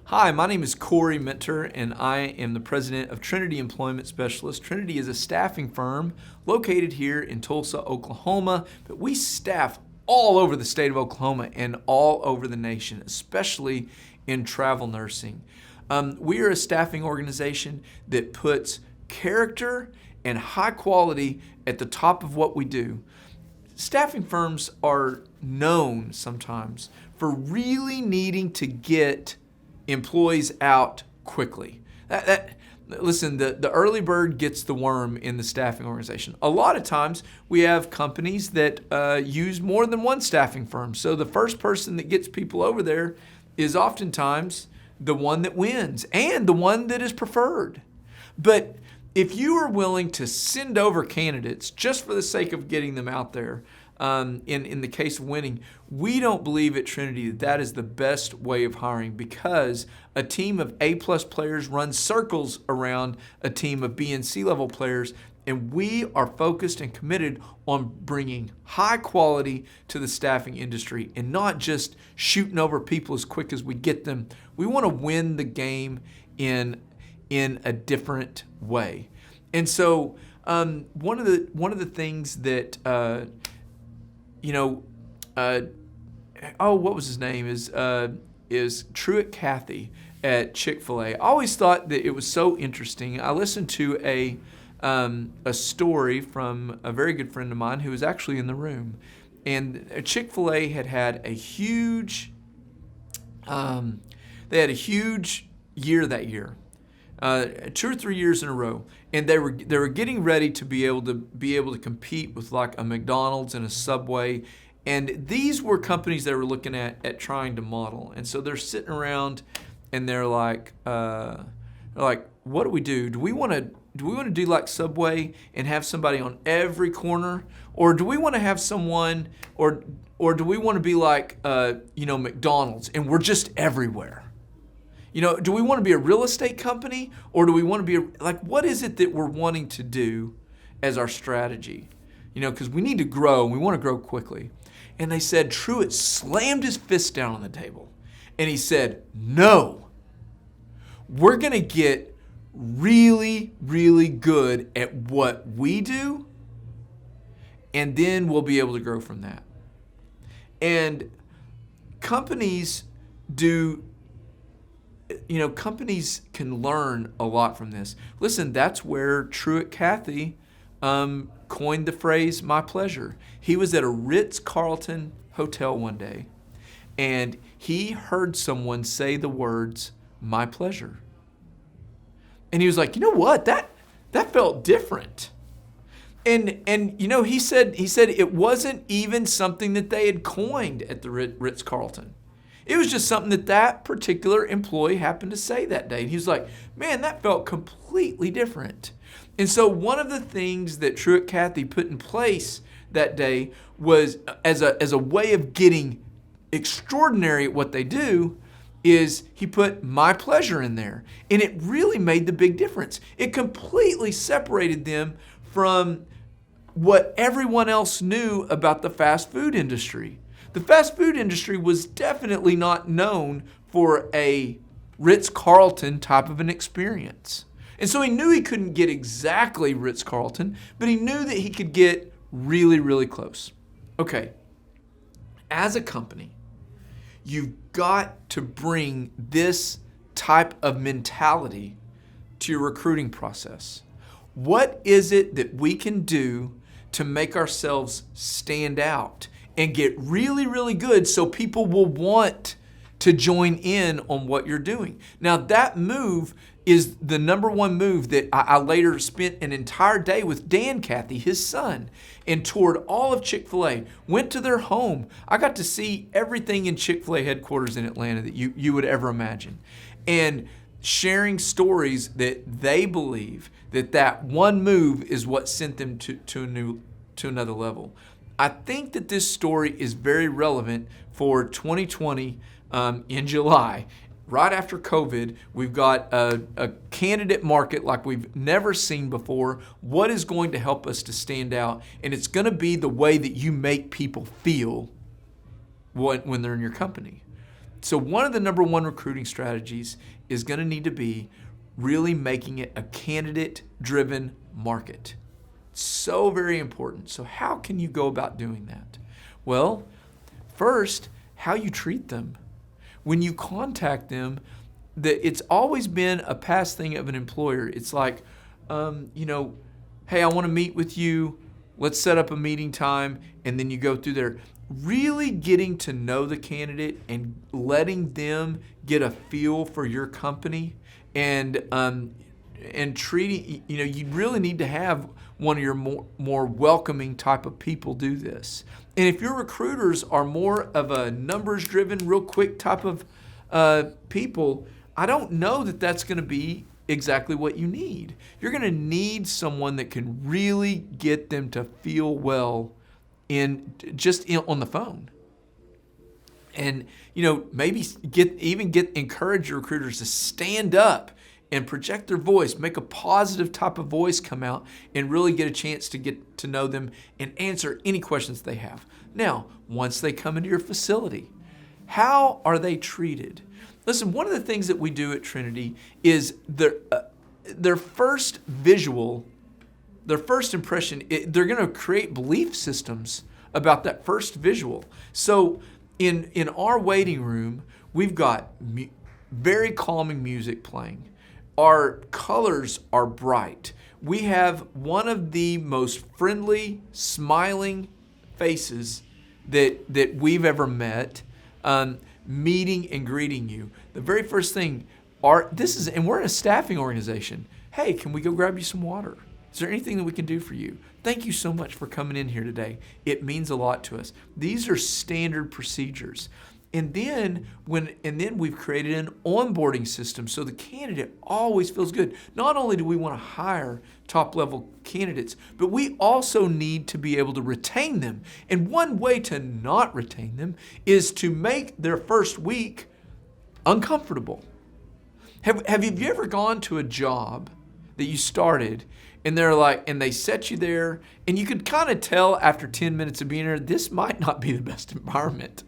Hi, my name is Corey Minter, and I am the president of Trinity Employment Specialists. Trinity is a staffing firm located here in Tulsa, Oklahoma, but we staff all over the state of Oklahoma and all over the nation, especially in travel nursing. We are a staffing organization that puts character and high quality at the top of what we do. Staffing firms are known sometimes for really needing to get employees out quickly. Listen, the early bird gets the worm in the staffing organization. A lot of times we have companies that use more than one staffing firm. So the first person that gets people over there is oftentimes the one that wins and the one that is preferred. But if you are willing to send over candidates just for the sake of getting them out there, in the case of winning, we don't believe at Trinity that is the best way of hiring, because a team of A-plus players runs circles around a team of B and C level players, and we are focused and committed on bringing high quality to the staffing industry and not just shooting over people as quick as we get them. We want to win the game in a different way. And so one of the things that what was his name? Is Truett Cathy at Chick-fil-A. I always thought that it was so interesting. I listened to a story from a very good friend of mine who was actually in the room. And Chick-fil-A had a huge, year that year. 2 or 3 years in a row, and they were getting ready to be able to compete with like a McDonald's and a Subway, and these were companies they were looking at trying to model. And so they're sitting around and they're like, what do we do? Do we want to do like Subway and have somebody on every corner, or do we want to have someone, or do we want to be like McDonald's and we're just everywhere? Do we want to be a real estate company, or do we want to be what is it that we're wanting to do as our strategy? Because we need to grow and we want to grow quickly. And they said, Truett slammed his fist down on the table and he said, no, we're going to get really, really good at what we do, and then we'll be able to grow from that. And companies can learn a lot from this. Listen, that's where Truett Cathy coined the phrase, my pleasure. He was at a Ritz-Carlton hotel one day, and he heard someone say the words, my pleasure. And he was like, you know what? That felt different. And he said it wasn't even something that they had coined at the Ritz-Carlton. It was just something that particular employee happened to say that day. And he was like, man, that felt completely different. And so one of the things that Truett Cathy put in place that day was, as a way of getting extraordinary at what they do, is he put my pleasure in there. And it really made the big difference. It completely separated them from what everyone else knew about the fast food industry. The fast food industry was definitely not known for a Ritz-Carlton type of an experience. And so he knew he couldn't get exactly Ritz-Carlton, but he knew that he could get really, really close. Okay, as a company, you've got to bring this type of mentality to your recruiting process. What is it that we can do to make ourselves stand out and get really, really good so people will want to join in on what you're doing? Now, that move is the number one move that I later spent an entire day with Dan Cathy, his son, and toured all of Chick-fil-A, went to their home. I got to see everything in Chick-fil-A headquarters in Atlanta that you would ever imagine. And sharing stories that they believe that one move is what sent them to another level. I think that this story is very relevant for 2020 in July. Right after COVID, we've got a candidate market like we've never seen before. What is going to help us to stand out? And it's going to be the way that you make people feel when they're in your company. So one of the number one recruiting strategies is going to need to be really making it a candidate-driven market. So very important. So how can you go about doing that? Well, first, how you treat them. When you contact them, it's always been a past thing of an employer. It's like, hey, I want to meet with you. Let's set up a meeting time, and then you go through there. Really getting to know the candidate and letting them get a feel for your company, and treating, you really need to have one of your more welcoming type of people do this. And if your recruiters are more of a numbers-driven, real quick type of people, I don't know that that's going to be exactly what you need. You're going to need someone that can really get them to feel well on the phone. And maybe encourage your recruiters to stand up and project their voice, make a positive type of voice come out, and really get a chance to get to know them and answer any questions they have. Now, once they come into your facility, how are they treated? Listen, one of the things that we do at Trinity is their first visual, their first impression, they're going to create belief systems about that first visual. So in our waiting room, we've got very calming music playing. Our colors are bright. We have one of the most friendly, smiling faces that we've ever met, meeting and greeting you. The very first thing, and we're in a staffing organization. Hey, can we go grab you some water? Is there anything that we can do for you? Thank you so much for coming in here today. It means a lot to us. These are standard procedures. And then we've created an onboarding system so the candidate always feels good. Not only do we want to hire top-level candidates, but we also need to be able to retain them. And one way to not retain them is to make their first week uncomfortable. Have you ever gone to a job that you started and they set you there and you could kind of tell after 10 minutes of being there, this might not be the best environment?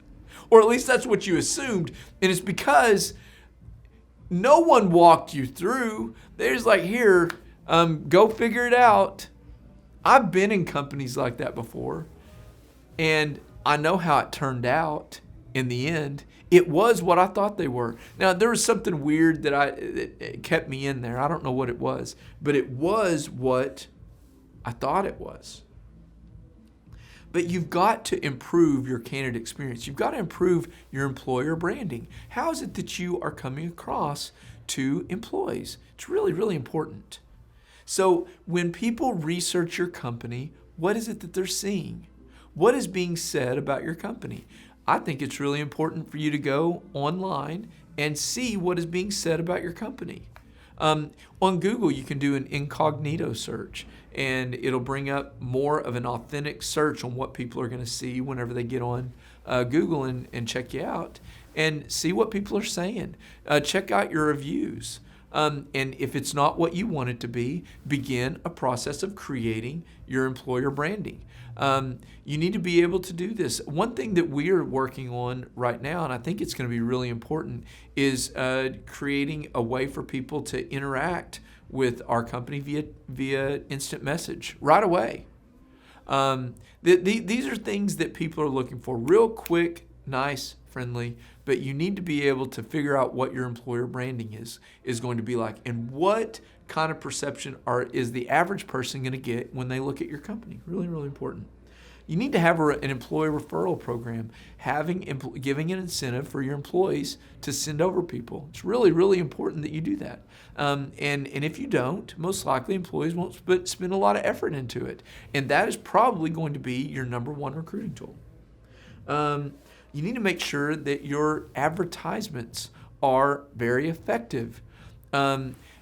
Or at least that's what you assumed. And it's because no one walked you through. They're just like, here, go figure it out. I've been in companies like that before. And I know how it turned out in the end. It was what I thought they were. Now, there was something weird that kept me in there. I don't know what it was. But it was what I thought it was. But you've got to improve your candidate experience. You've got to improve your employer branding. How is it that you are coming across to employees? It's really, really important. So when people research your company, what is it that they're seeing? What is being said about your company? I think it's really important for you to go online and see what is being said about your company. On Google, you can do an incognito search, and it'll bring up more of an authentic search on what people are going to see whenever they get on Google and check you out, and see what people are saying. Check out your reviews. And if it's not what you want it to be, begin a process of creating your employer branding. You need to be able to do this. One thing that we are working on right now, and I think it's going to be really important, is creating a way for people to interact with our company via instant message right away. These are things that people are looking for. Real quick, nice, friendly, but you need to be able to figure out what your employer branding is going to be like, and what kind of perception is the average person going to get when they look at your company. Really, really important. You need to have an employee referral program, giving an incentive for your employees to send over people. It's really, really important that you do that. And if you don't, most likely employees won't spend a lot of effort into it. And that is probably going to be your number one recruiting tool. You need to make sure that your advertisements are very effective.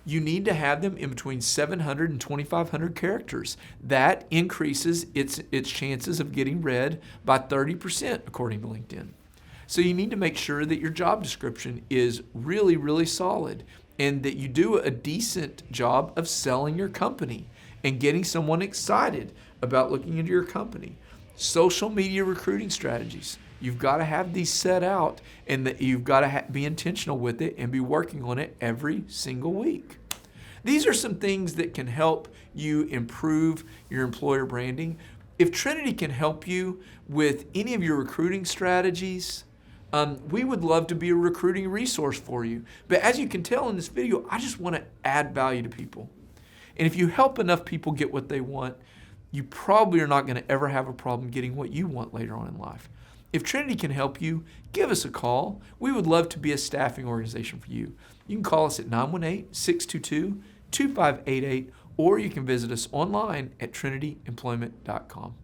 You need to have them in between 700 and 2,500 characters. That increases its chances of getting read by 30%, according to LinkedIn. So you need to make sure that your job description is really, really solid, and that you do a decent job of selling your company and getting someone excited about looking into your company. Social media recruiting strategies. You've got to have these set out, and that you've got to be intentional with it and be working on it every single week. These are some things that can help you improve your employer branding. If Trinity can help you with any of your recruiting strategies, we would love to be a recruiting resource for you. But as you can tell in this video, I just want to add value to people. And if you help enough people get what they want, you probably are not going to ever have a problem getting what you want later on in life. If Trinity can help you, give us a call. We would love to be a staffing organization for you. You can call us at 918-622-2588, or you can visit us online at trinityemployment.com.